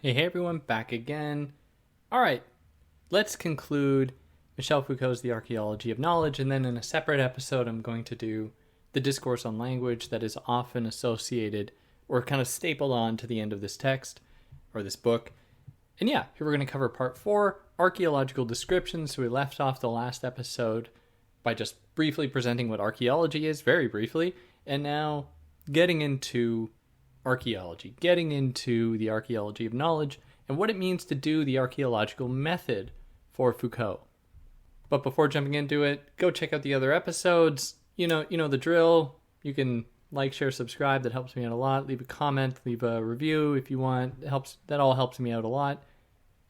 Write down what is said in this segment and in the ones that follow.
Hey everyone, back again. All right, let's conclude Michel Foucault's The Archaeology of Knowledge, and then in a separate episode, I'm going to do the discourse on language that is often associated or kind of stapled on to the end of this text or this book. And yeah, here we're going to cover part 4, archaeological descriptions. So we left off the last episode by just briefly presenting what archaeology is, very briefly, and now getting into archaeology, getting into the archaeology of knowledge and what it means to do the archaeological method for Foucault. But before jumping into it, go check out the other episodes. You know the drill. You can like, share, subscribe. That helps me out a lot. Leave a comment, leave a review if you want. That all helps me out a lot.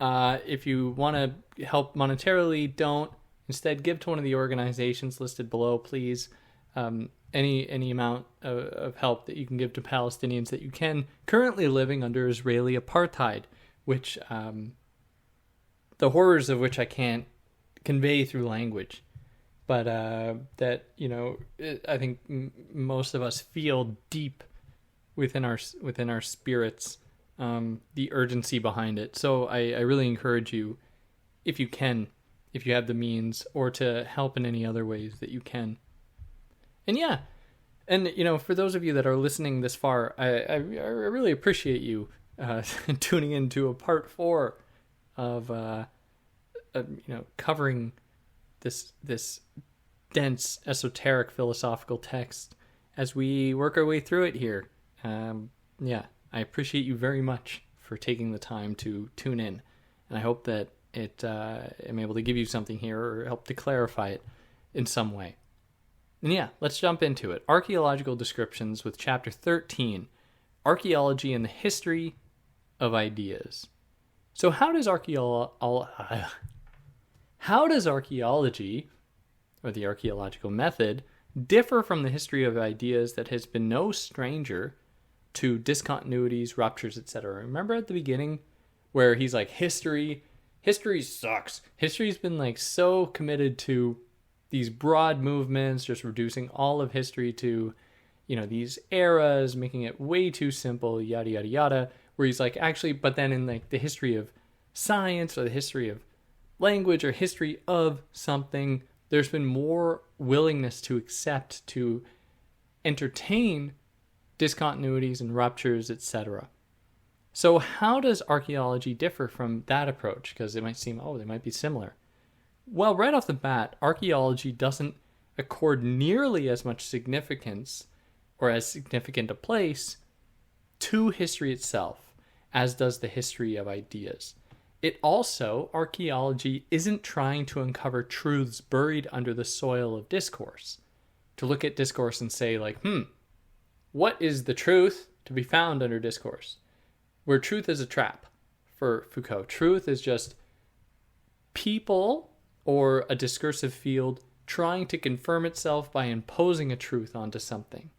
If you want to help monetarily, don't. Instead, give to one of the organizations listed below, please. Any amount of help that you can give to Palestinians that you can, currently living under Israeli apartheid, which the horrors of which I can't convey through language, but that I think most of us feel deep within our spirits, the urgency behind it. So I really encourage you, if you can, if you have the means, or to help in any other ways that you can. And yeah, and for those of you that are listening this far, I really appreciate you tuning into a part 4 of covering this dense, esoteric, philosophical text as we work our way through it here. I appreciate you very much for taking the time to tune in, and I hope that I'm able to give you something here or help to clarify it in some way. And yeah, let's jump into it. Archaeological descriptions with chapter 13, Archaeology and the History of Ideas. So how does archaeology, or the archaeological method, differ from the history of ideas that has been no stranger to discontinuities, ruptures, etc.? Remember at the beginning where he's like, history sucks. History's been so committed to these broad movements, just reducing all of history to, these eras, making it way too simple, yada, yada, yada, where he's like, actually, but then in the history of science or the history of language or history of something, there's been more willingness to accept, to entertain discontinuities and ruptures, etc. So how does archaeology differ from that approach? Because it might seem, they might be similar. Well, right off the bat, archaeology doesn't accord nearly as much significance or as significant a place to history itself as does the history of ideas. Archaeology isn't trying to uncover truths buried under the soil of discourse, to look at discourse and say what is the truth to be found under discourse? Where truth is a trap for Foucault. Truth is just people or a discursive field trying to confirm itself by imposing a truth onto something.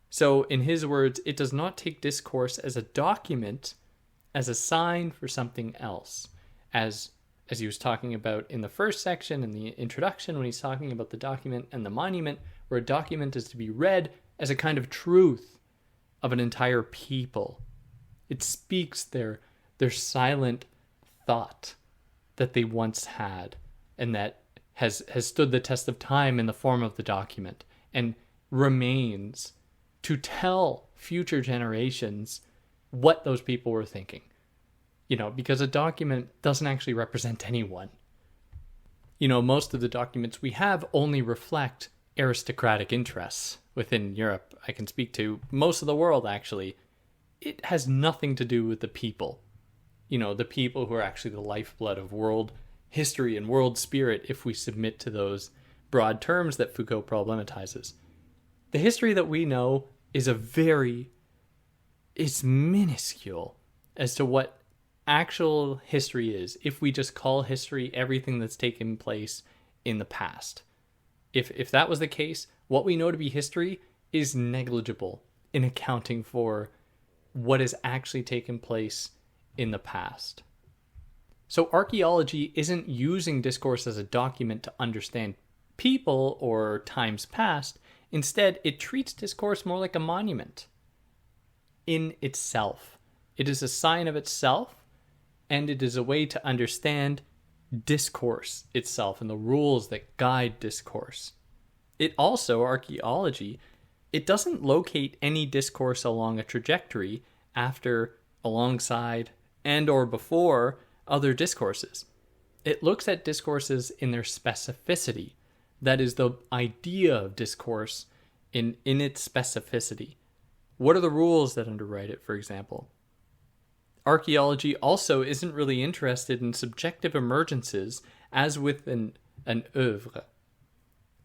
So, in his words, it does not take discourse as a document, as a sign for something else. As he was talking about in the first section, in the introduction, when he's talking about the document and the monument, where a document is to be read as a kind of truth of an entire people. It speaks their silent thought that they once had, and that has stood the test of time in the form of the document, and remains to tell future generations what those people were thinking. Because a document doesn't actually represent anyone. Most of the documents we have only reflect aristocratic interests within Europe. I can speak to most of the world, actually. It has nothing to do with the people. The people who are actually the lifeblood of world history and world spirit, if we submit to those broad terms that Foucault problematizes. The history that we know is it's minuscule as to what actual history is, if we just call history everything that's taken place in the past. If that was the case, what we know to be history is negligible in accounting for what has actually taken place in the past. So archaeology isn't using discourse as a document to understand people or times past. Instead, it treats discourse more like a monument in itself, It is a sign of itself, and it is a way to understand discourse itself and the rules that guide discourse. It also, archaeology, it doesn't locate any discourse along a trajectory after, alongside, and or before other discourses. It looks at discourses in their specificity. That is the idea of discourse in its specificity. What are the rules that underwrite it, for example? Archaeology also isn't really interested in subjective emergences as with an oeuvre,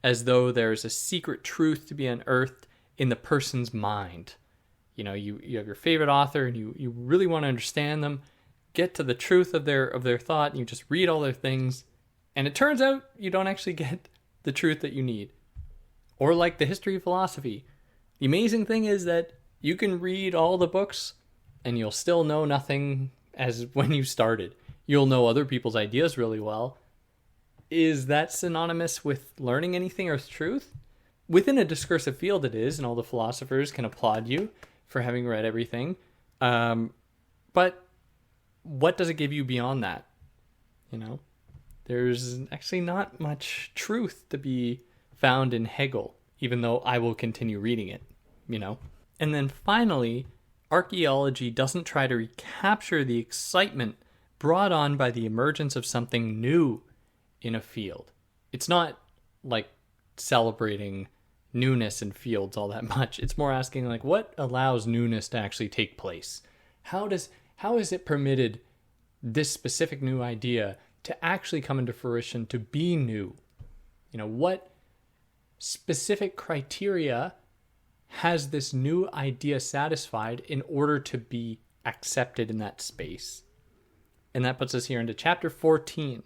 as though there's a secret truth to be unearthed in the person's mind. You know, you have your favorite author and you really want to understand them, get to the truth of their thought, and you just read all their things, and it turns out you don't actually get the truth that you need. Or like the history of philosophy. The amazing thing is that you can read all the books and you'll still know nothing as when you started. You'll know other people's ideas really well. Is that synonymous with learning anything or truth? Within a discursive field it is, and all the philosophers can applaud you for having read everything. But what does it give you beyond that? You know, there's actually not much truth to be found in Hegel, even though I will continue reading it, you know. And then finally, archaeology doesn't try to recapture the excitement brought on by the emergence of something new in a field. It's not like celebrating newness in fields all that much. It's more asking like, what allows newness to actually take place? How is it permitted this specific new idea to actually come into fruition, to be new? You know, what specific criteria has this new idea satisfied in order to be accepted in that space? And that puts us here into chapter 14,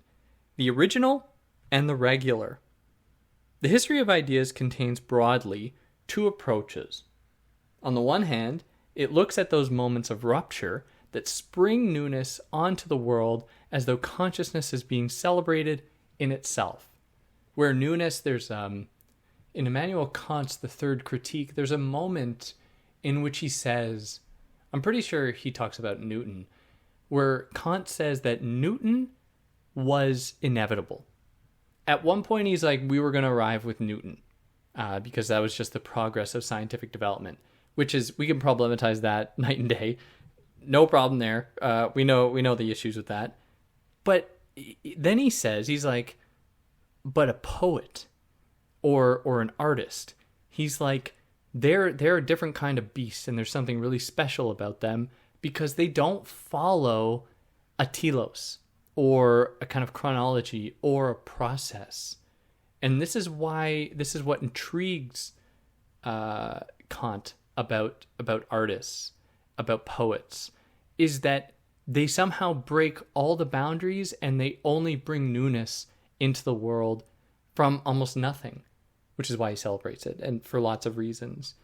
the original and the regular. The history of ideas contains broadly two approaches. On the one hand, it looks at those moments of rupture that spring newness onto the world as though consciousness is being celebrated in itself. Where newness, there's in Immanuel Kant's The Third Critique, there's a moment in which he says, I'm pretty sure he talks about Newton, where Kant says that Newton was inevitable. At one point he's like, we were going to arrive with Newton, because that was just the progress of scientific development, which is, we can problematize that night and day. No problem there. We know the issues with that. But then he says, he's like, but a poet or an artist, he's like, they're a different kind of beast, and there's something really special about them because they don't follow a telos or a kind of chronology or a process. And this is what intrigues Kant about artists, about poets, is that they somehow break all the boundaries and they only bring newness into the world from almost nothing, which is why he celebrates it, and for lots of reasons.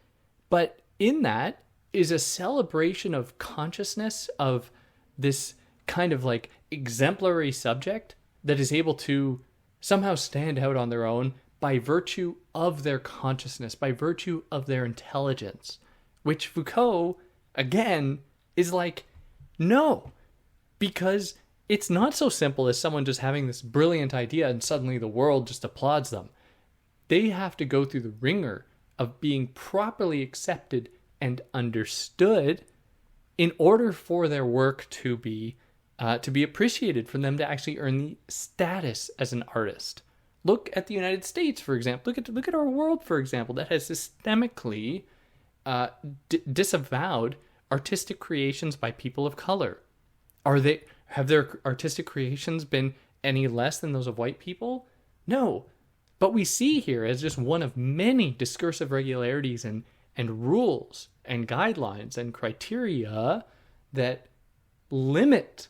But in that is a celebration of consciousness, of this kind of like exemplary subject that is able to somehow stand out on their own by virtue of their consciousness, by virtue of their intelligence, which Foucault, again, is like, no, because it's not so simple as someone just having this brilliant idea and suddenly the world just applauds them. They have to go through the ringer of being properly accepted and understood in order for their work to be appreciated, for them to actually earn the status as an artist. Look at the United States, for example. Look at our world, for example, that has systemically disavowed artistic creations by people of color. Have their artistic creations been any less than those of white people? No. But we see here as just one of many discursive regularities and rules and guidelines and criteria that limit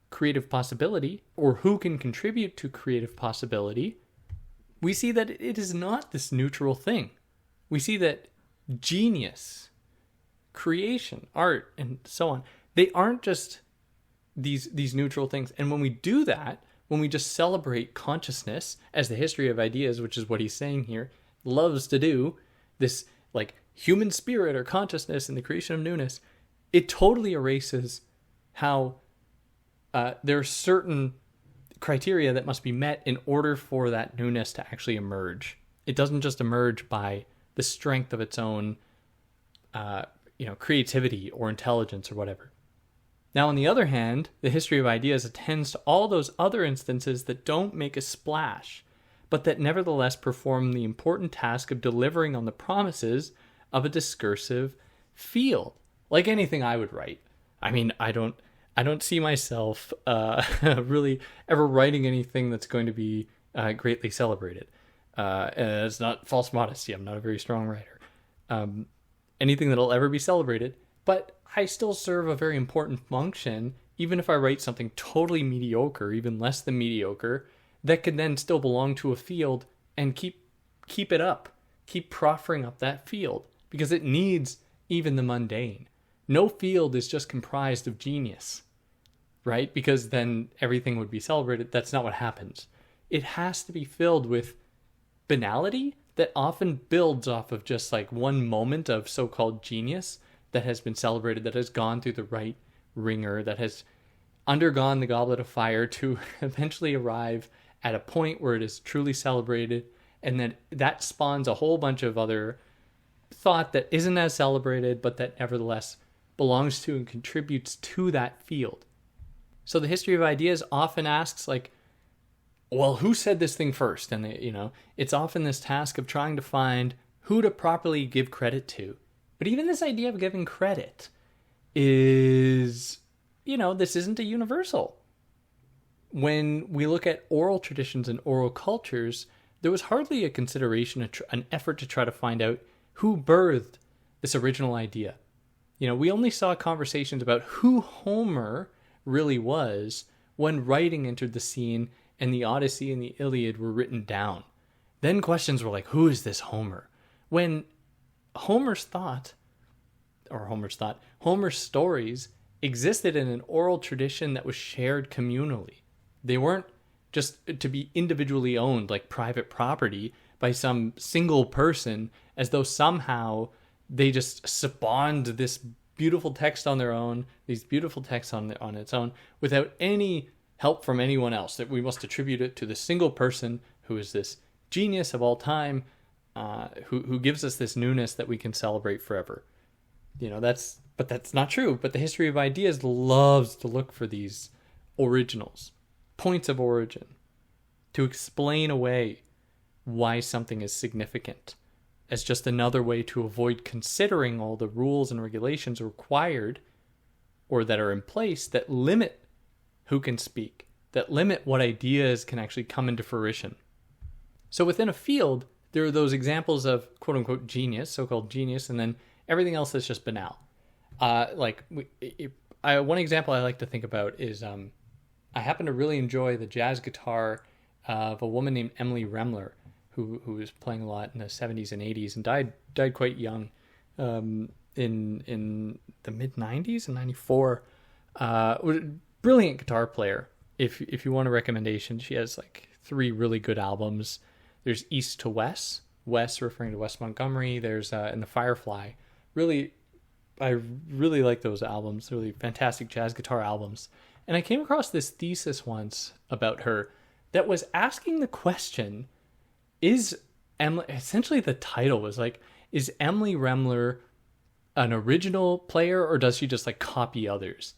creative possibility, or who can contribute to creative possibility. We see that it is not this neutral thing. We see that genius, creation, art, and so on, they aren't just these neutral things. And when we do that, when we just celebrate consciousness as the history of ideas, which is what he's saying here, loves to do, this like human spirit or consciousness in the creation of newness, it totally erases how there are certain criteria that must be met in order for that newness to actually emerge. It doesn't just emerge by the strength of its own, creativity or intelligence or whatever. Now, on the other hand, the history of ideas attends to all those other instances that don't make a splash, but that nevertheless perform the important task of delivering on the promises of a discursive field. Like anything I would write. I mean, I don't see myself really ever writing anything that's going to be greatly celebrated. And it's not false modesty. I'm not a very strong writer. Anything that'll ever be celebrated, but I still serve a very important function, even if I write something totally mediocre, even less than mediocre, that can then still belong to a field and keep it up, keep proffering up that field, because it needs even the mundane. No field is just comprised of genius, right? Because then everything would be celebrated. That's not what happens. It has to be filled with banality that often builds off of just like one moment of so-called genius that has been celebrated, that has gone through the right ringer, that has undergone the goblet of fire to eventually arrive at a point where it is truly celebrated, and then that spawns a whole bunch of other thought that isn't as celebrated, but that nevertheless belongs to and contributes to that field. So the history of ideas often asks, like, well, who said this thing first? And it's often this task of trying to find who to properly give credit to. But even this idea of giving credit is, this isn't a universal. When we look at oral traditions and oral cultures, there was hardly a consideration, an effort to try to find out who birthed this original idea. We only saw conversations about who Homer really was when writing entered the scene and the Odyssey and the Iliad were written down. Then questions were like, who is this Homer? When Homer's stories existed in an oral tradition that was shared communally. They weren't just to be individually owned like private property by some single person, as though somehow they just spawned this beautiful text on their own, these beautiful texts on its own, without any help from anyone else, that we must attribute it to the single person who is this genius of all time, who gives us this newness that we can celebrate forever. But that's not true. But the history of ideas loves to look for these originals, points of origin, to explain away why something is significant, as just another way to avoid considering all the rules and regulations required or that are in place that limit who can speak, that limit what ideas can actually come into fruition. So within a field, there are those examples of quote-unquote genius, so-called genius, and then everything else is just banal. One example I like to think about is I happen to really enjoy the jazz guitar of a woman named Emily Remler, who was playing a lot in the 70s and 80s and died quite young in the mid-90s, in 94. Brilliant guitar player. If you want a recommendation, she has like 3 really good albums. There's East to West, West referring to West Montgomery. There's and the Firefly. I really like those albums. They're really fantastic jazz guitar albums. And I came across this thesis once about her that was asking the question, essentially the title was like, is Emily Remler an original player, or does she just like copy others?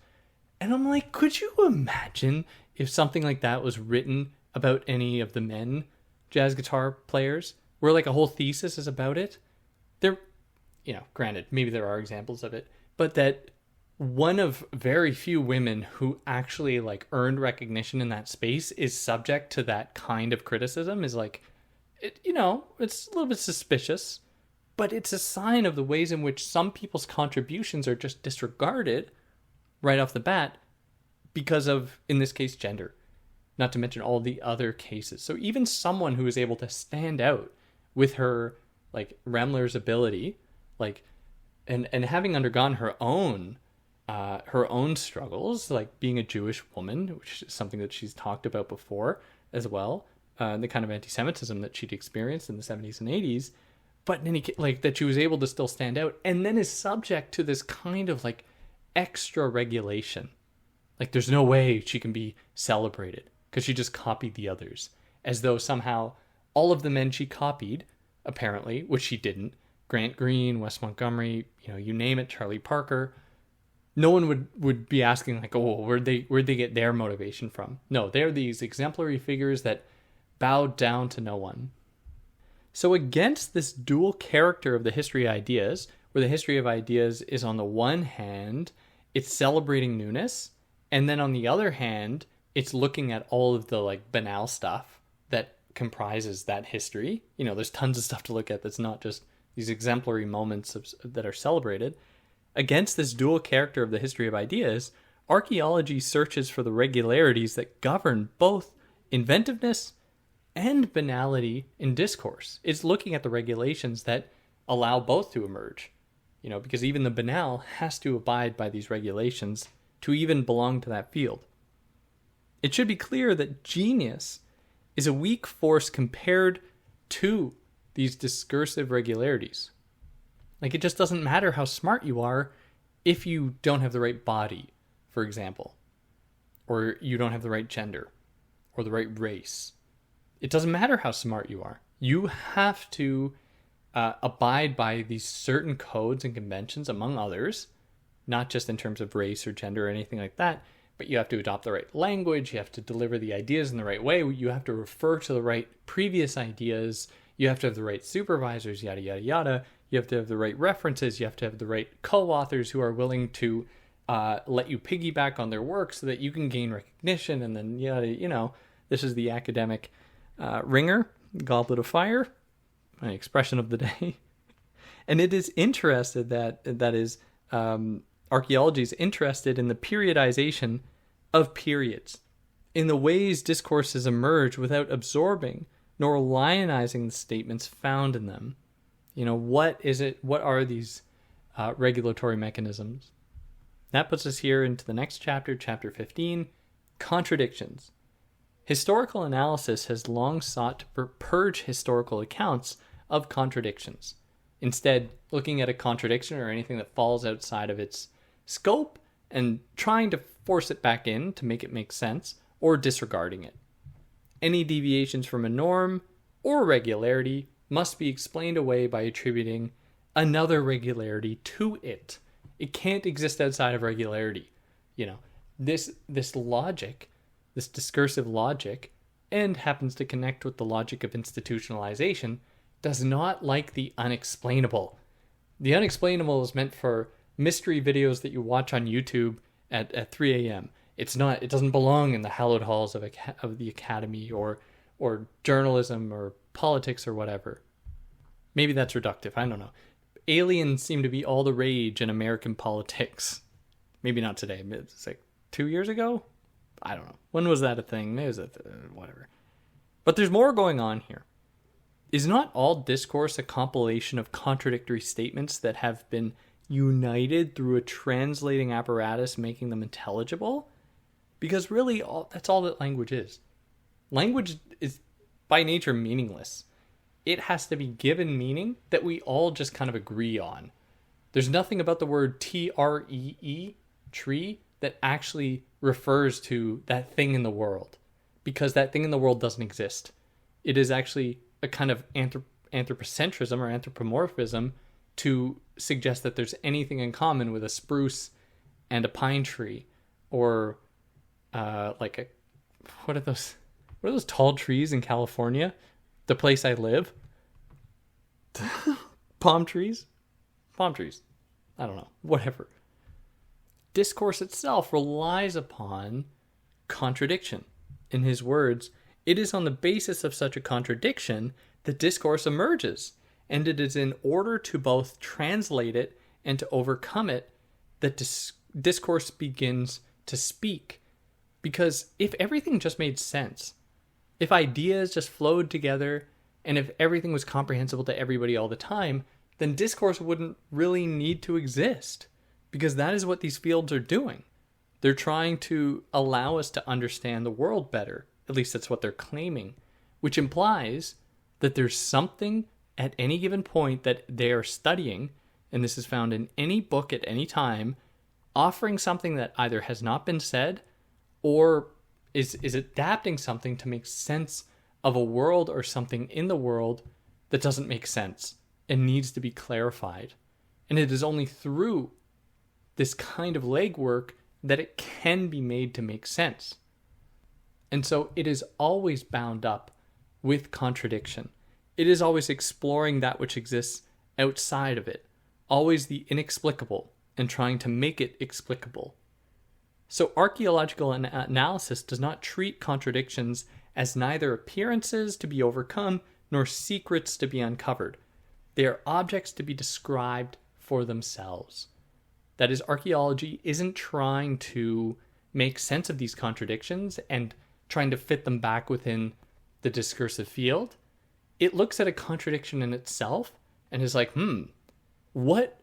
And I'm like, could you imagine if something like that was written about any of the men jazz guitar players, where like a whole thesis is about it? There, granted, maybe there are examples of it, but that one of very few women who actually like earned recognition in that space is subject to that kind of criticism is like, it's a little bit suspicious, but it's a sign of the ways in which some people's contributions are just disregarded right off the bat because of, in this case, gender, not to mention all the other cases. So even someone who is able to stand out with her, like Remler's ability, like, and having undergone her own struggles, like being a Jewish woman, which is something that she's talked about before as well, the kind of anti-Semitism that she'd experienced in the 70s and 80s, but in any case, like that she was able to still stand out, and then is subject to this kind of like extra regulation. Like there's no way she can be celebrated because she just copied the others. As though somehow all of the men she copied, apparently, which she didn't, Grant Greene, Wes Montgomery, you name it, Charlie Parker, no one would be asking like, oh, where'd they get their motivation from? No, they're these exemplary figures that bowed down to no one. So against this dual character of the history of ideas, where the history of ideas is on the one hand, it's celebrating newness, and then on the other hand, it's looking at all of the like banal stuff that comprises that history. There's tons of stuff to look at that's not just these exemplary moments that are celebrated. Against this dual character of the history of ideas, archaeology searches for the regularities that govern both inventiveness and banality in discourse. It's looking at the regulations that allow both to emerge, because even the banal has to abide by these regulations to even belong to that field. It should be clear that genius is a weak force compared to these discursive regularities. Like, it just doesn't matter how smart you are if you don't have the right body, for example, or you don't have the right gender or the right race. It doesn't matter how smart you are. You have to abide by these certain codes and conventions, among others, not just in terms of race or gender or anything like that, but you have to adopt the right language. You have to deliver the ideas in the right way. You have to refer to the right previous ideas. You have to have the right supervisors, yada, yada, yada. You have to have the right references. You have to have the right co-authors who are willing to let you piggyback on their work so that you can gain recognition. And then, this is the academic ringer, goblet of fire, my expression of the day. And it is interested archaeology is interested in the periodization of periods, in the ways discourses emerge without absorbing nor lionizing the statements found in them. What is it? What are these regulatory mechanisms? That puts us here into the next chapter, chapter 15, contradictions. Historical analysis has long sought to purge historical accounts of contradictions. Instead, looking at a contradiction or anything that falls outside of its scope and trying to force it back in to make it make sense, or disregarding it. Any deviations from a norm or regularity must be explained away by attributing another regularity to it. It can't exist outside of regularity. This logic, this discursive logic, and happens to connect with the logic of institutionalization, does not like the unexplainable. The unexplainable is meant for mystery videos that you watch on YouTube at 3 a.m. It doesn't belong in the hallowed halls of the academy or journalism or politics or whatever. Maybe that's reductive. I don't know. Aliens seem to be all the rage in American politics. Maybe not today. It's like 2 years ago? I don't know. When was that a thing? Maybe it was whatever. But there's more going on here. Is not all discourse a compilation of contradictory statements that have been united through a translating apparatus making them intelligible? Because really, that's all that language is. Language is by nature meaningless. It has to be given meaning that we all just kind of agree on. There's nothing about the word tree, tree, that actually refers to that thing in the world, because that thing in the world doesn't exist. It is actually a kind of anthropocentrism or anthropomorphism to suggest that there's anything in common with a spruce and a pine tree, or what are those tall trees in California? The place I live? Palm trees? I don't know. Whatever. Discourse itself relies upon contradiction. In his words, it is on the basis of such a contradiction that discourse emerges, and it is in order to both translate it and to overcome it that discourse begins to speak. Because if everything just made sense, if ideas just flowed together, and if everything was comprehensible to everybody all the time, then discourse wouldn't really need to exist, because that is what these fields are doing. They're trying to allow us to understand the world better. At least that's what they're claiming, which implies that there's something at any given point that they are studying, and this is found in any book at any time, offering something that either has not been said or is adapting something to make sense of a world or something in the world that doesn't make sense and needs to be clarified. And it is only through this kind of legwork that it can be made to make sense. And so it is always bound up with contradiction. It is always exploring that which exists outside of it, always the inexplicable and trying to make it explicable. So archaeological analysis does not treat contradictions as neither appearances to be overcome nor secrets to be uncovered. They are objects to be described for themselves. That is, archaeology isn't trying to make sense of these contradictions and trying to fit them back within the discursive field. It looks at a contradiction in itself and is like, what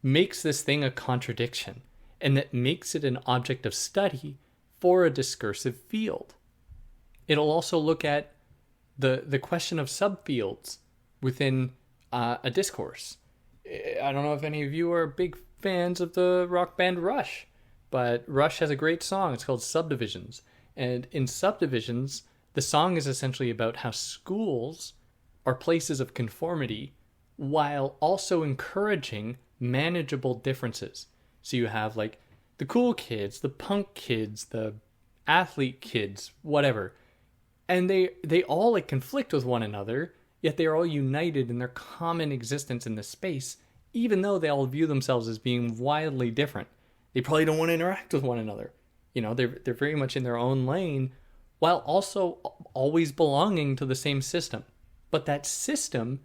makes this thing a contradiction? And that makes it an object of study for a discursive field. It'll also look at the question of subfields within a discourse. I don't know if any of you are big fans of the rock band Rush, but Rush has a great song. It's called Subdivisions. And in Subdivisions, the song is essentially about how schools are places of conformity while also encouraging manageable differences. So you have like the cool kids, the punk kids, the athlete kids, whatever. And they all like conflict with one another, yet they are all united in their common existence in this space, even though they all view themselves as being wildly different. They probably don't want to interact with one another. You know, they're very much in their own lane while also always belonging to the same system. But that system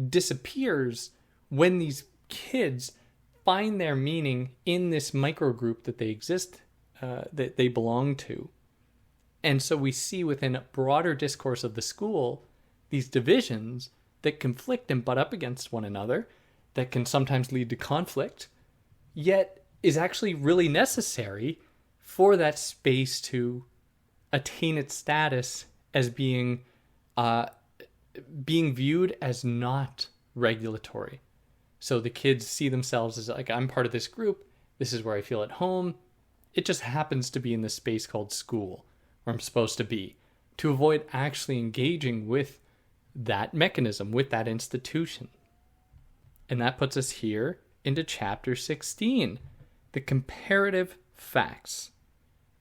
disappears when these kids find their meaning in this microgroup that they exist, that they belong to. And so we see within a broader discourse of the school, these divisions that conflict and butt up against one another, that can sometimes lead to conflict, yet is actually really necessary for that space to attain its status as being viewed as not regulatory. So the kids see themselves as like, I'm part of this group. This is where I feel at home. It just happens to be in this space called school, where I'm supposed to be, to avoid actually engaging with that mechanism, with that institution. And that puts us here into chapter 16, the comparative facts.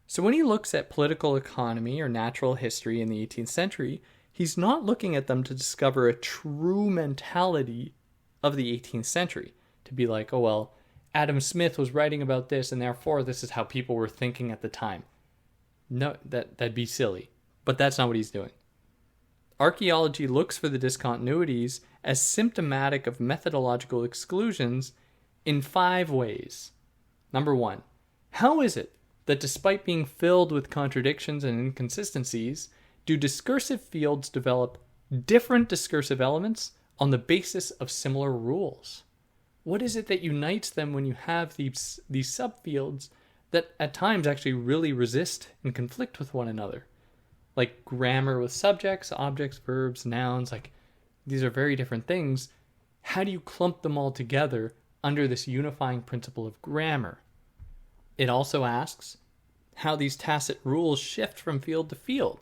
So when he looks at political economy or natural history in the 18th century, he's not looking at them to discover a true mentality of the 18th century, to be like, oh, well, Adam Smith was writing about this, and therefore this is how people were thinking at the time. No, that'd be silly. But that's not what he's doing. Archaeology looks for the discontinuities as symptomatic of methodological exclusions in 5 ways. Number 1, how is it that despite being filled with contradictions and inconsistencies, do discursive fields develop different discursive elements on the basis of similar rules? What is it that unites them when you have these subfields that at times actually really resist and conflict with one another? Like grammar with subjects, objects, verbs, nouns, like these are very different things. How do you clump them all together under this unifying principle of grammar? It also asks how these tacit rules shift from field to field.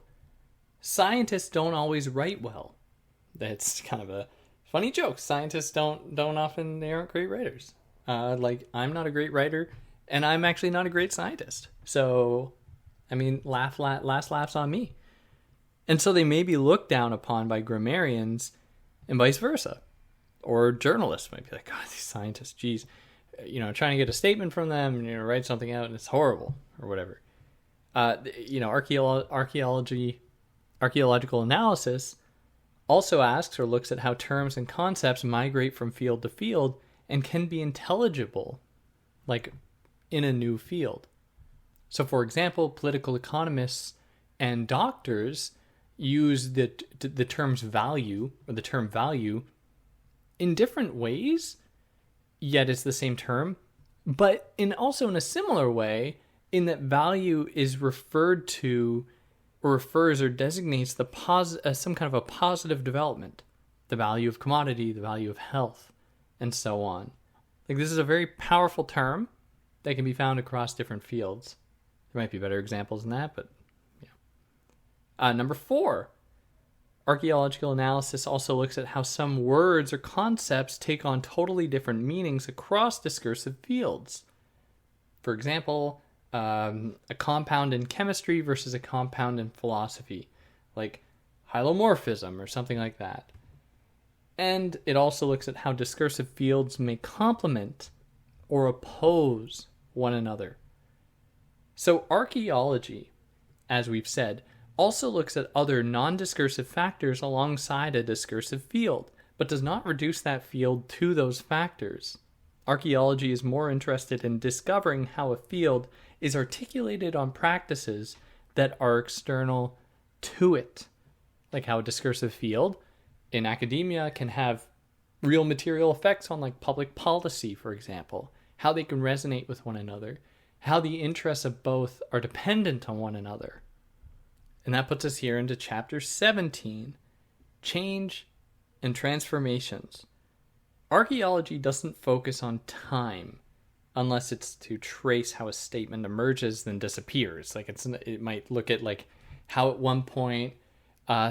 Scientists don't always write well. That's kind of a funny joke. Scientists don't often, they aren't great writers. Like I'm not a great writer, and I'm actually not a great scientist. So, I mean, last laughs on me. And so they may be looked down upon by grammarians and vice versa. Or journalists might be like, God, these scientists, geez, trying to get a statement from them, write something out and it's horrible or whatever. Archaeological analysis also asks or looks at how terms and concepts migrate from field to field and can be intelligible, like in a new field. So, for example, political economists and doctors use the terms value or the term value in different ways, yet it's the same term, but also in a similar way, in that value is referred to or refers or designates some kind of a positive development, the value of commodity, the value of health, and so on. Like this is a very powerful term, that can be found across different fields. There might be better examples than that, but yeah. Number 4, archaeological analysis also looks at how some words or concepts take on totally different meanings across discursive fields. For example, a compound in chemistry versus a compound in philosophy, like hylomorphism or something like that. And it also looks at how discursive fields may complement or oppose one another. So archaeology, as we've said, also looks at other non-discursive factors alongside a discursive field, but does not reduce that field to those factors. Archaeology is more interested in discovering how a field is articulated on practices that are external to it, like how a discursive field in academia can have real material effects on like public policy, for example, how they can resonate with one another, how the interests of both are dependent on one another. And that puts us here into chapter 17, change and transformations. Archaeology doesn't focus on time unless it's to trace how a statement emerges then disappears. Like it might look at like how at one point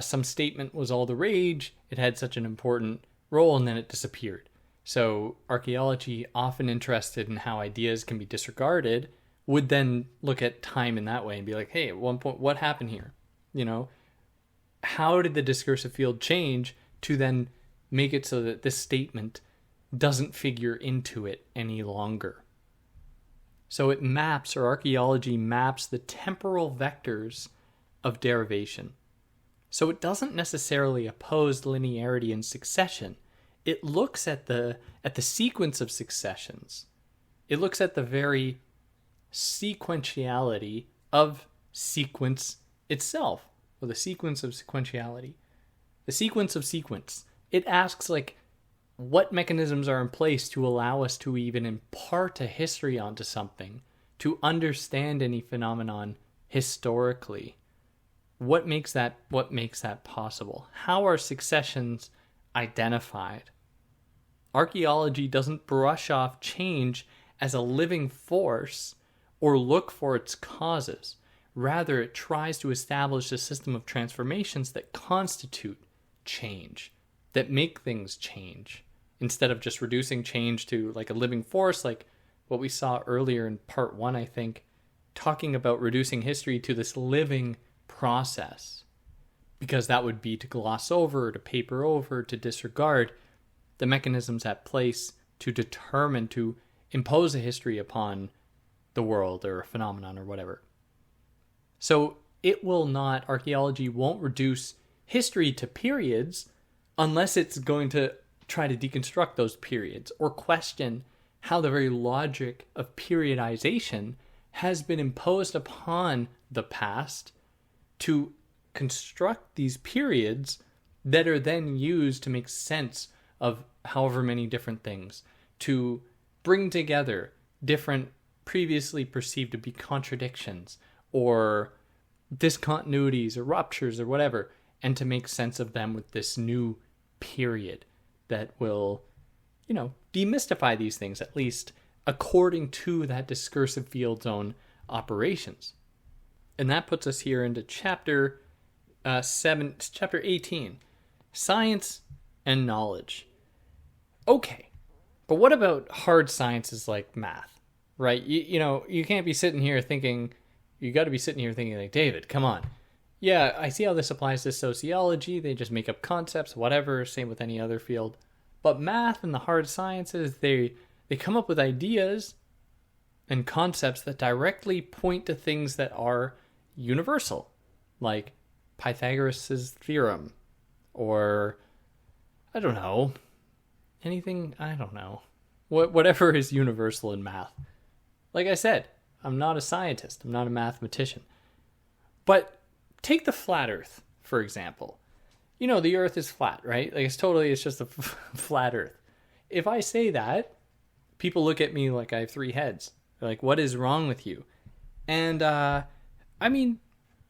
some statement was all the rage, it had such an important role, and then it disappeared. So archaeology, often interested in how ideas can be disregarded, would then look at time in that way and be like, hey, at one point, what happened here? You know, how did the discursive field change to then make it so that this statement doesn't figure into it any longer? So it maps, or archaeology maps, the temporal vectors of derivation. So it doesn't necessarily oppose linearity and succession. It looks at the sequence of successions. It looks at the very sequentiality of sequence itself, or the sequence of sequentiality. The sequence of sequence. It asks, like, what mechanisms are in place to allow us to even impart a history onto something, to understand any phenomenon historically. What makes that possible? How are successions identified? Archaeology doesn't brush off change as a living force or look for its causes. Rather, it tries to establish a system of transformations that constitute change, that make things change, instead of just reducing change to like a living force, like what we saw earlier in part 1, I think, talking about reducing history to this living process, because that would be to gloss over, to paper over, to disregard the mechanisms at place to determine, to impose a history upon the world or a phenomenon or whatever. So archaeology won't reduce history to periods unless it's going to try to deconstruct those periods or question how the very logic of periodization has been imposed upon the past to construct these periods that are then used to make sense of however many different things, to bring together different previously perceived to be contradictions or discontinuities or ruptures or whatever, and to make sense of them with this new period that will, demystify these things, at least according to that discursive field's own operations. And that puts us here into chapter 18, science and knowledge. Okay, but what about hard sciences like math, right? You can't be sitting here thinking, you got to be sitting here thinking like, David, come on. Yeah, I see how this applies to sociology. They just make up concepts, whatever, same with any other field. But math and the hard sciences, they come up with ideas and concepts that directly point to things that are universal, like Pythagoras' theorem, or whatever is universal in math. Like I said, I'm not a scientist, I'm not a mathematician. But take the flat Earth, for example. The Earth is flat, right? Like it's just a flat Earth. If I say that, people look at me like I have 3 heads. They're like, what is wrong with you? And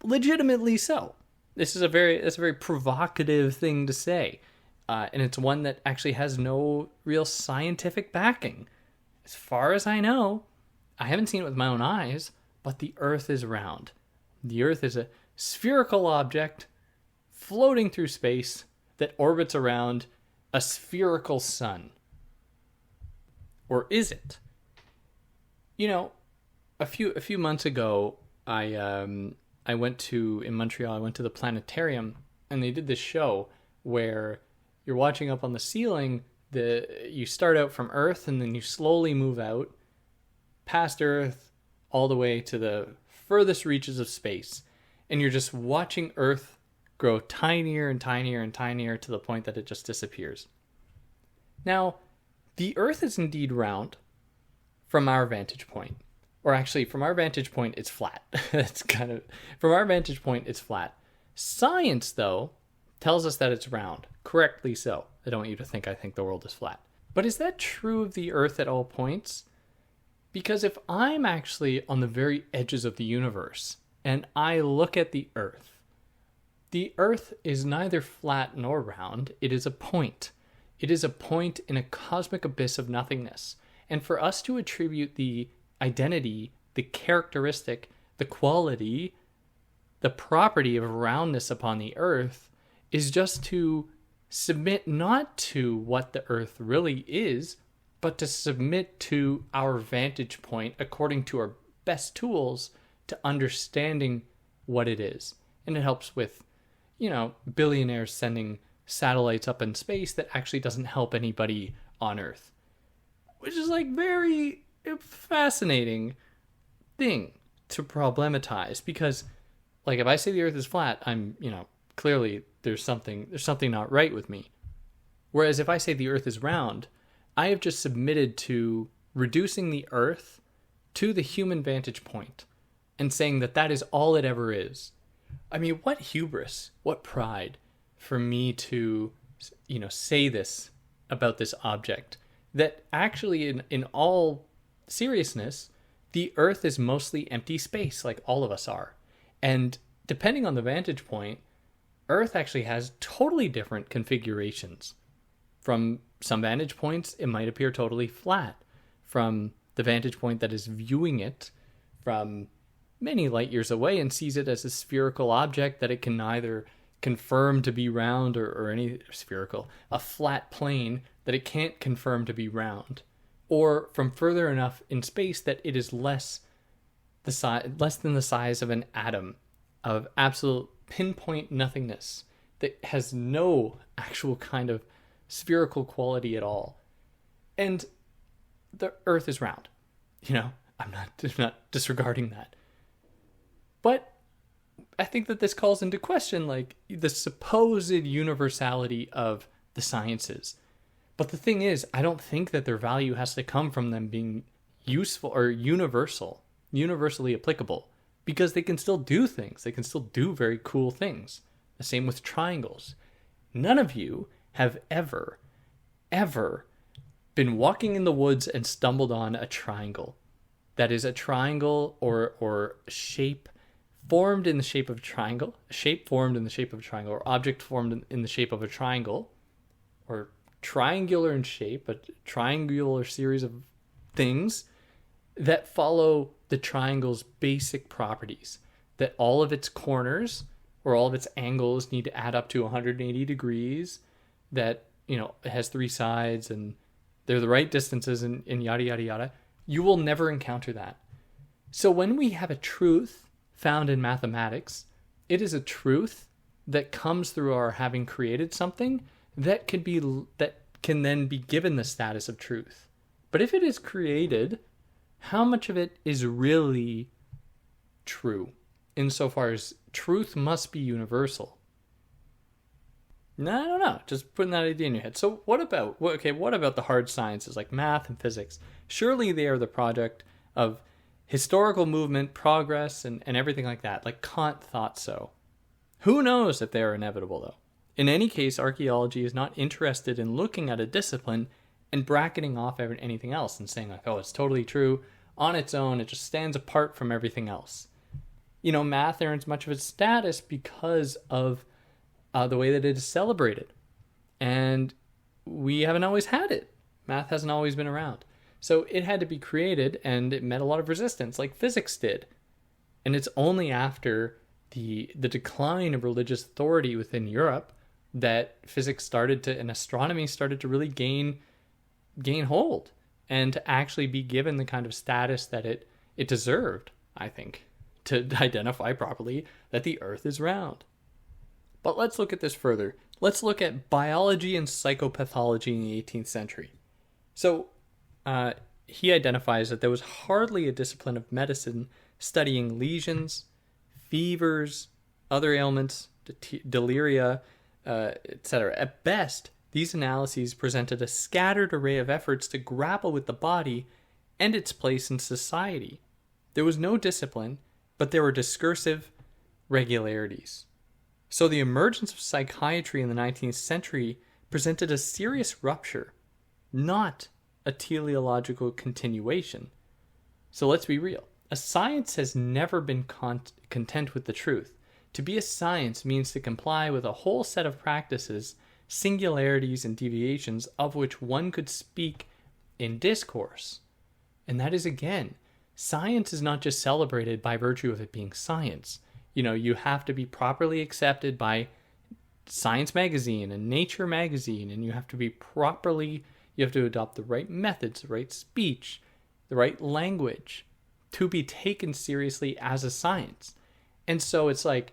legitimately so. It's a very provocative thing to say. And it's one that actually has no real scientific backing. As far as I know, I haven't seen it with my own eyes, but the Earth is round. The Earth is a spherical object floating through space that orbits around a spherical sun. Or is it? A few months ago, I went to, in Montreal, I went to the planetarium, and they did this show where you're watching up on the ceiling. You start out from Earth, and then you slowly move out past Earth all the way to the furthest reaches of space. And you're just watching Earth grow tinier and tinier and tinier to the point that it just disappears. Now, the Earth is indeed round from our vantage point. Or actually, from our vantage point, it's flat. From our vantage point, it's flat. Science, though, tells us that it's round. Correctly so. I don't want you to think I think the world is flat. But is that true of the Earth at all points? Because if I'm actually on the very edges of the universe, and I look at the Earth is neither flat nor round. It is a point. It is a point in a cosmic abyss of nothingness. And for us to attribute the identity, the characteristic, the quality, the property of roundness upon the Earth is just to submit not to what the Earth really is, but to submit to our vantage point according to our best tools to understanding what it is. And it helps with, billionaires sending satellites up in space that actually doesn't help anybody on Earth. Which is very fascinating thing to problematize, because if I say the Earth is flat, I'm, clearly there's something not right with me. Whereas if I say the Earth is round, I have just submitted to reducing the Earth to the human vantage point and saying that is all it ever is. I mean, what hubris, what pride for me to, say this about this object, that actually in all seriousness, the Earth is mostly empty space, like all of us are. And depending on the vantage point, Earth actually has totally different configurations. From some vantage points, it might appear totally flat. From the vantage point that is viewing it from many light years away and sees it as a spherical object that it can neither confirm to be round or any spherical, a flat plane that it can't confirm to be round, or from further enough in space that it is less than the size of an atom of absolute pinpoint nothingness that has no actual kind of spherical quality at all. And the Earth is round. I'm not disregarding that. But I think that this calls into question the supposed universality of the sciences. But the thing is, I don't think that their value has to come from them being useful or universally applicable, because they can still do things. They can still do very cool things. The same with triangles. None of you have ever been walking in the woods and stumbled on a triangle. That is a triangle or shape formed in the shape of a triangle, a shape formed in the shape of a triangle, or object formed in the shape of a triangle, or triangular in shape, a triangular series of things that follow the triangle's basic properties, that all of its corners or all of its angles need to add up to 180 degrees, that, it has three sides and they're the right distances and yada, yada, yada. You will never encounter that. So when we have a truth found in mathematics, it is a truth that comes through our having created something that can then be given the status of truth. But if it is created, how much of it is really true? Insofar as truth must be universal. No, I don't know. Just putting that idea in your head. So what about the hard sciences like math and physics? Surely they are the product of historical movement, progress, and everything like that. Like Kant thought so. Who knows if they are inevitable, though? In any case, archaeology is not interested in looking at a discipline and bracketing off anything else and saying it's totally true. On its own, it just stands apart from everything else. Math earns much of its status because of the way that it is celebrated. And we haven't always had it. Math hasn't always been around. So it had to be created, and it met a lot of resistance, like physics did. And it's only after the decline of religious authority within Europe that physics started to, and astronomy started to really gain hold, and to actually be given the kind of status that it deserved, I think, to identify properly that the Earth is round. But let's look at this further. Let's look at biology and psychopathology in the 18th century. So he identifies that there was hardly a discipline of medicine studying lesions, fevers, other ailments, deliria, etc. At best, these analyses presented a scattered array of efforts to grapple with the body and its place in society. There was no discipline, but there were discursive regularities. So the emergence of psychiatry in the 19th century presented a serious rupture, not a teleological continuation. So let's be real. A science has never been content with the truth. To be a science means to comply with a whole set of practices, singularities, and deviations of which one could speak in discourse. And that is, again, science is not just celebrated by virtue of it being science. You have to be properly accepted by Science Magazine and Nature Magazine, and you have to adopt the right methods, the right speech, the right language to be taken seriously as a science. And so it's like,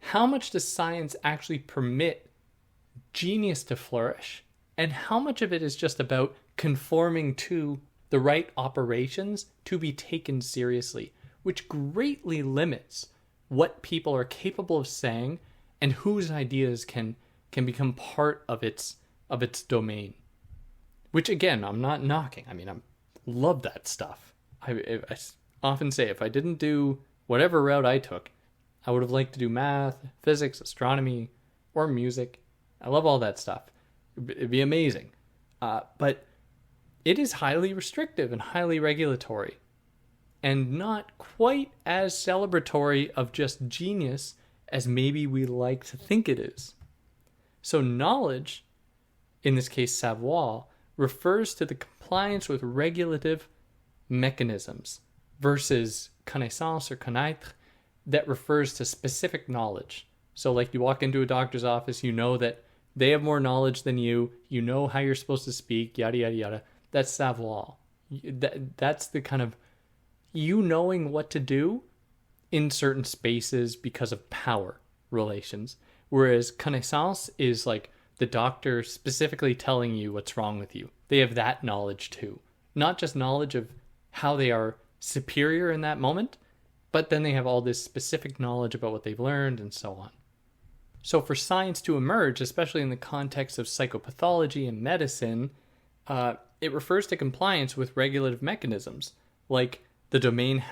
how much does science actually permit genius to flourish? And how much of it is just about conforming to the right operations to be taken seriously, which greatly limits what people are capable of saying and whose ideas can become part of its domain. Which, again, I'm not knocking. I love that stuff. I often say, if I didn't do whatever route I took, I would have liked to do math, physics, astronomy, or music. I love all that stuff. It'd be amazing. But it is highly restrictive and highly regulatory, and not quite as celebratory of just genius as maybe we like to think it is. So knowledge, in this case savoir, refers to the compliance with regulative mechanisms versus connaissance or connaître that refers to specific knowledge. So like you walk into a doctor's office, you know that they have more knowledge than you know how you're supposed to speak, yada, yada, yada. That's savoir. That's the kind of you knowing what to do in certain spaces because of power relations. Whereas connaissance is like the doctor specifically telling you what's wrong with you. They have that knowledge too. Not just knowledge of how they are superior in that moment, but then they have all this specific knowledge about what they've learned and so on. So for science to emerge, especially in the context of psychopathology and medicine, it refers to compliance with regulative mechanisms. Like the domain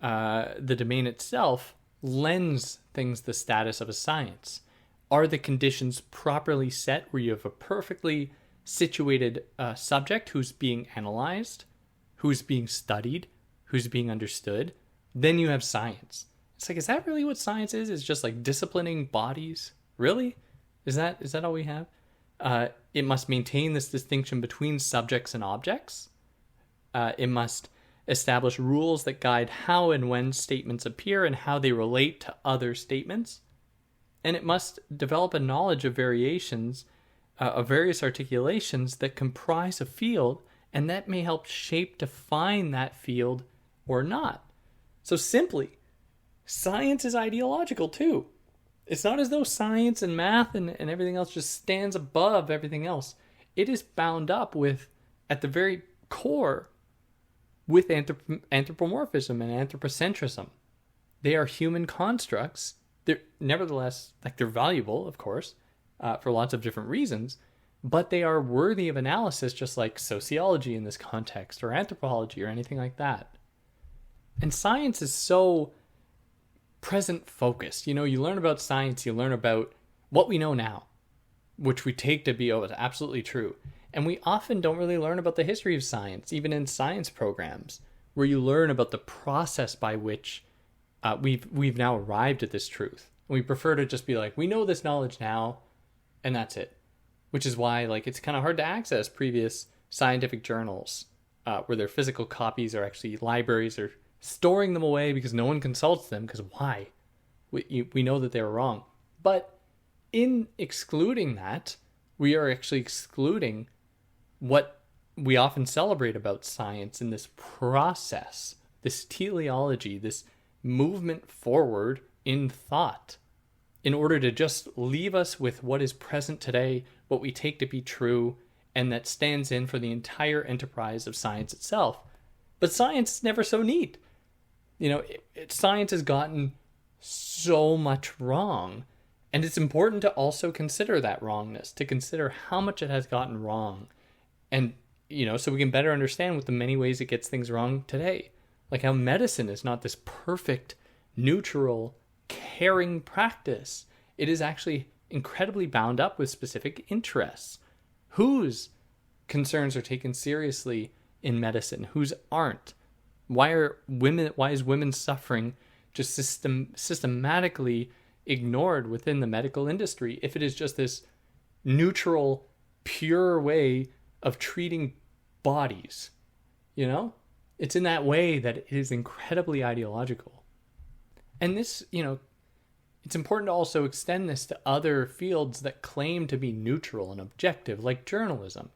the domain itself lends things the status of a science. Are the conditions properly set where you have a perfectly situated subject who's being analyzed, who's being studied, who's being understood? Then you have science. It's like, is that really what science is? It's just like disciplining bodies? Really? Is that all we have? It must maintain this distinction between subjects and objects. It must establish rules that guide how and when statements appear and how they relate to other statements. And it must develop a knowledge of variations, of various articulations that comprise a field, and that may help define that field or not. So simply, science is ideological too. It's not as though science and math and everything else just stands above everything else. It is bound up with, at the very core, with anthropomorphism and anthropocentrism. They are human constructs. They're nevertheless, they're valuable, of course, for lots of different reasons, but they are worthy of analysis just like sociology in this context, or anthropology, or anything like that. And science is so present focused. You learn about science, you learn about what we know now, which we take to be, it's absolutely true. And we often don't really learn about the history of science, even in science programs, where you learn about the process by which we've now arrived at this truth. And we prefer to just be like, we know this knowledge now, and that's it. Which is why it's kind of hard to access previous scientific journals where their physical copies are actually libraries are storing them away because no one consults them, because why? We know that they're wrong. But in excluding that, we are actually excluding what we often celebrate about science in this process, this teleology, this movement forward in thought, in order to just leave us with what is present today, what we take to be true, and that stands in for the entire enterprise of science itself. But science is never so neat. Science has gotten so much wrong. And it's important to also consider that wrongness, to consider how much it has gotten wrong. And, so we can better understand what the many ways it gets things wrong today. Like how medicine is not this perfect, neutral, caring practice. It is actually incredibly bound up with specific interests. Whose concerns are taken seriously in medicine? Whose aren't? Why is women's suffering just systematically ignored within the medical industry if it is just this neutral, pure way of treating bodies? It's in that way that it is incredibly ideological. And this, it's important to also extend this to other fields that claim to be neutral and objective, like journalism.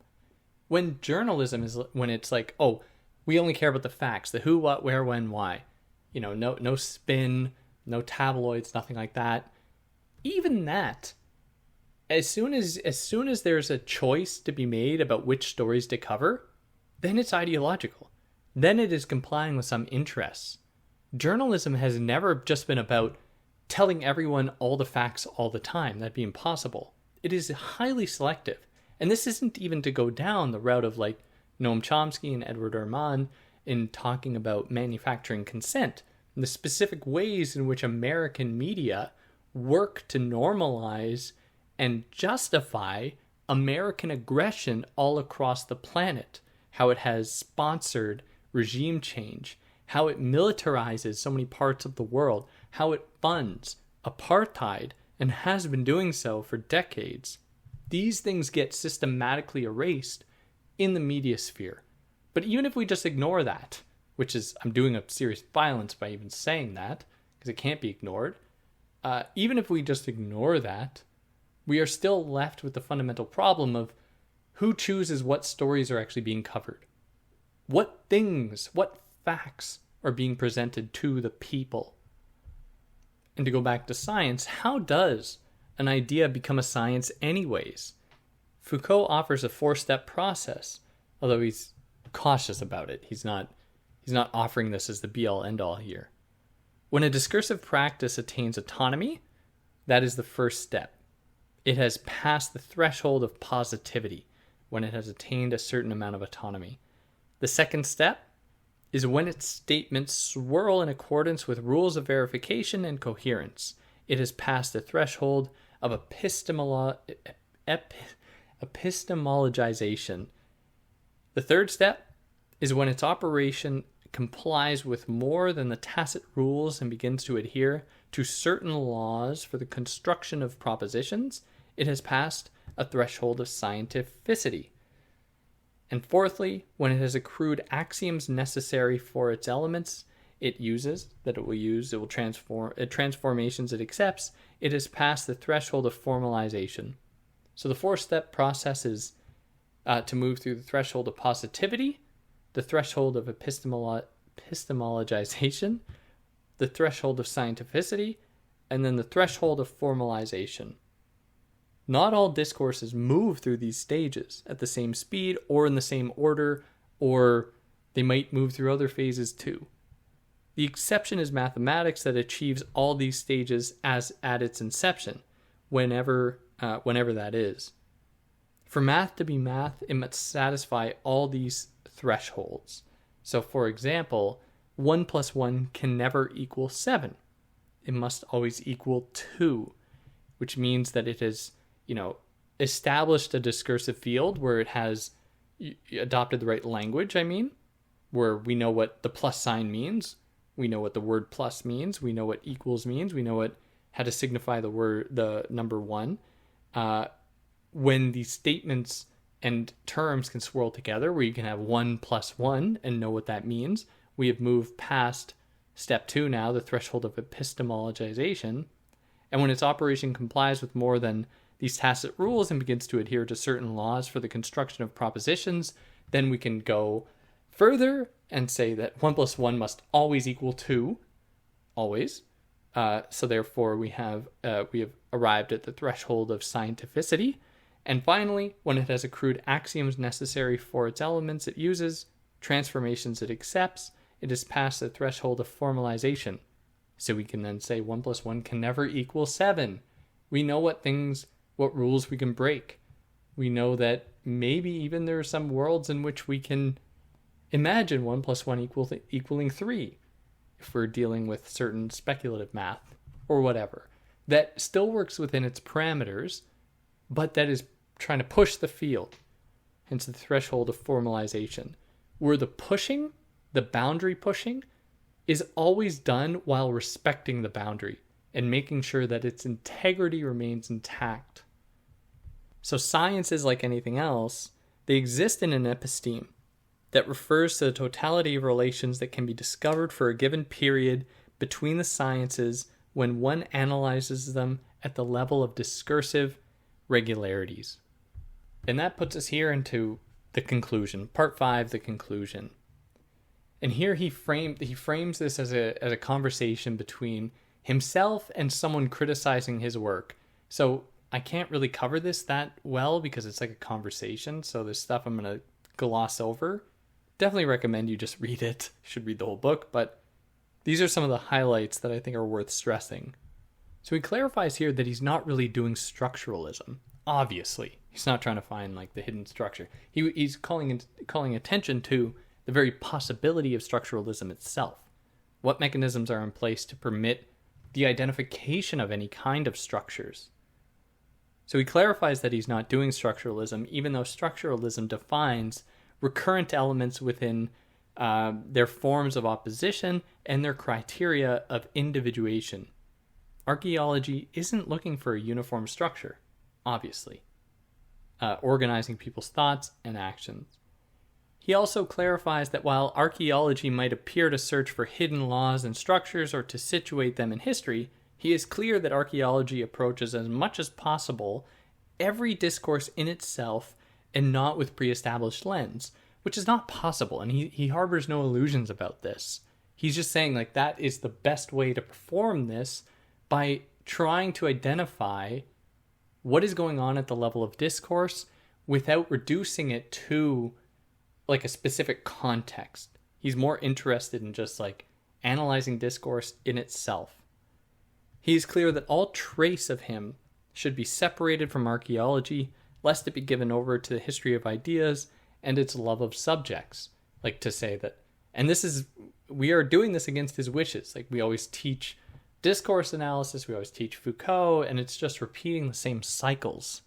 When journalism is, when it's like, oh, we only care about the facts, the who, what, where, when, why. No spin, no tabloids, nothing like that. Even that, as soon as there's a choice to be made about which stories to cover, then it's ideological. Then it is complying with some interests. Journalism has never just been about telling everyone all the facts all the time. That'd be impossible. It is highly selective. And this isn't even to go down the route of like Noam Chomsky and Edward Armand in talking about manufacturing consent and the specific ways in which American media work to normalize and justify American aggression all across the planet, how it has sponsored regime change, how it militarizes so many parts of the world, how it funds apartheid and has been doing so for decades. These things get systematically erased in the media sphere. But even if we just ignore that, which is, I'm doing a serious violence by even saying that, because it can't be ignored, even if we just ignore that, we are still left with the fundamental problem of who chooses what stories are actually being covered. What things, what facts are being presented to the people? And to go back to science, how does an idea become a science anyways? Foucault offers a 4-step process, although he's cautious about it. He's not offering this as the be-all, end-all here. When a discursive practice attains autonomy, that is the first step. It has passed the threshold of positivity when it has attained a certain amount of autonomy. The second step is when its statements swirl in accordance with rules of verification and coherence. It has passed the threshold of epistemologization. The third step is when its operation complies with more than the tacit rules and begins to adhere to certain laws for the construction of propositions. It has passed a threshold of scientificity. And fourthly, when it has accrued axioms necessary for its elements transformations it accepts, it has passed the threshold of formalization. So the 4-step process is to move through the threshold of positivity, the threshold of epistemologization, the threshold of scientificity, and then the threshold of formalization. Not all discourses move through these stages at the same speed or in the same order, or they might move through other phases too. The exception is mathematics that achieves all these stages as at its inception, whenever that is. For math to be math, it must satisfy all these thresholds. So, for example, 1 plus 1 can never equal 7. It must always equal 2, which means that it has, established a discursive field where it has adopted the right language, where we know what the plus sign means, we know what the word plus means, we know what equals means, we know how to signify the number 1. When these statements and terms can swirl together where you can have 1 plus 1 and know what that means. We have moved past step 2 now, the threshold of epistemologization. And when its operation complies with more than these tacit rules and begins to adhere to certain laws for the construction of propositions, then we can go further and say that 1 plus 1 must always equal 2, always. So therefore we have arrived at the threshold of scientificity. And finally, when it has accrued axioms necessary for its elements it uses, transformations it accepts, it has passed the threshold of formalization. So we can then say 1 plus 1 can never equal 7. We know what rules we can break. We know that maybe even there are some worlds in which we can imagine 1 plus 1 equaling 3 if we're dealing with certain speculative math or whatever. That still works within its parameters, but that is trying to push the field, hence the threshold of formalization, where the boundary pushing, is always done while respecting the boundary and making sure that its integrity remains intact. So science is like anything else. They exist in an episteme that refers to the totality of relations that can be discovered for a given period between the sciences when one analyzes them at the level of discursive regularities. And that puts us here into the conclusion, part 5, the conclusion. And here he frames this as a conversation between himself and someone criticizing his work. So I can't really cover this that well because it's like a conversation. So there's stuff I'm going to gloss over. Definitely recommend you just read it. You should read the whole book, but these are some of the highlights that I think are worth stressing. So he clarifies here that he's not really doing structuralism. Obviously, he's not trying to find like the hidden structure. He's calling attention to the very possibility of structuralism itself. What mechanisms are in place to permit the identification of any kind of structures? So he clarifies that he's not doing structuralism, even though structuralism defines recurrent elements within their forms of opposition and their criteria of individuation. Archaeology isn't looking for a uniform structure, obviously, organizing people's thoughts and actions. He also clarifies that while archaeology might appear to search for hidden laws and structures or to situate them in history, he is clear that archaeology approaches as much as possible every discourse in itself and not with pre-established lens, which is not possible, and he harbors no illusions about this. He's just saying like that is the best way to perform this by trying to identify what is going on at the level of discourse without reducing it to like a specific context. He's more interested in just like analyzing discourse in itself. He's clear that all trace of him should be separated from archaeology, lest it be given over to the history of ideas and its love of subjects. Like to say that, and we are doing this against his wishes. Like we always teach discourse analysis, we always teach Foucault, and it's just repeating the same cycles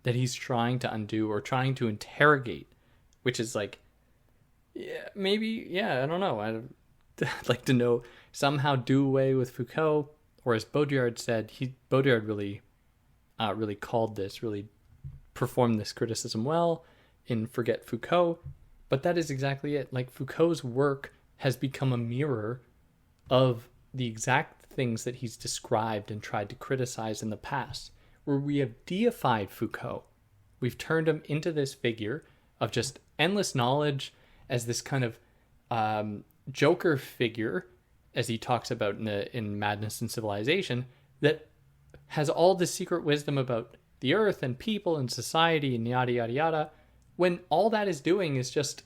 that he's trying to undo or trying to interrogate, which is like, I don't know. I'd like to know, somehow do away with Foucault, or as Baudrillard said, Baudrillard really called this, really performed this criticism well in Forget Foucault, but that is exactly it. Like Foucault's work has become a mirror of the exact things that he's described and tried to criticize in the past, where we have deified Foucault. We've turned him into this figure of just endless knowledge as this kind of Joker figure, as he talks about in Madness and Civilization, that has all this secret wisdom about the earth and people and society and yada, yada, yada, when all that is doing is just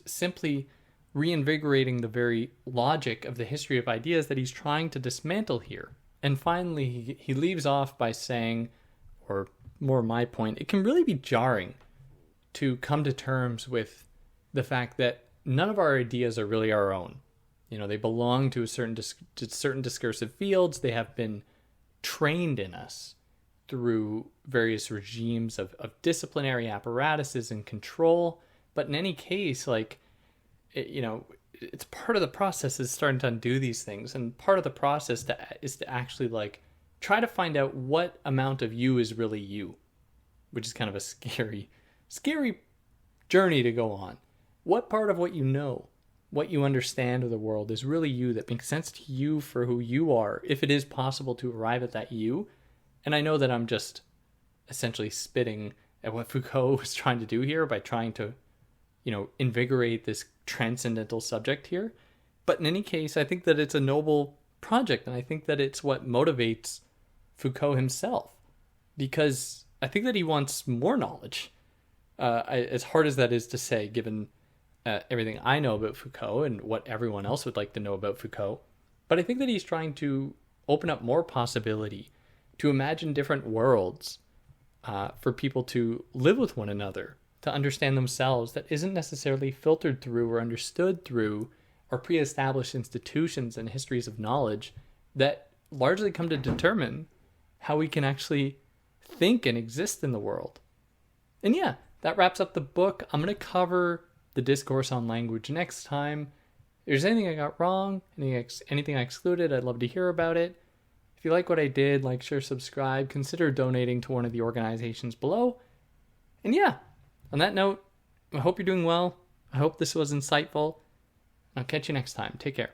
simply reinvigorating the very logic of the history of ideas that he's trying to dismantle here. And finally, he leaves off by saying, or more my point, it can really be jarring to come to terms with the fact that none of our ideas are really our own. You know, they belong to certain discursive fields. They have been trained in us through various regimes of disciplinary apparatuses and control. But in any case, like, it's part of the process is starting to undo these things. And part of the process is to actually like try to find out what amount of you is really you. which is kind of a scary journey to go on. What part of what you know, what you understand of the world is really you, that makes sense to you for who you are, if it is possible to arrive at that you? And I know that I'm just essentially spitting at what Foucault was trying to do here by trying to, invigorate this transcendental subject here. But in any case, I think that it's a noble project, and I think that it's what motivates Foucault himself, because I think that he wants more knowledge. As hard as that is to say, given everything I know about Foucault and what everyone else would like to know about Foucault, but I think that he's trying to open up more possibility, to imagine different worlds for people to live with one another, to understand themselves, that isn't necessarily filtered through or understood through or pre-established institutions and histories of knowledge that largely come to determine how we can actually think and exist in the world. And yeah, that wraps up the book. I'm going to cover the discourse on language next time. If there's anything I got wrong, anything I excluded, I'd love to hear about it. If you like what I did, like, share, subscribe, consider donating to one of the organizations below. And yeah, on that note, I hope you're doing well. I hope this was insightful. I'll catch you next time. Take care.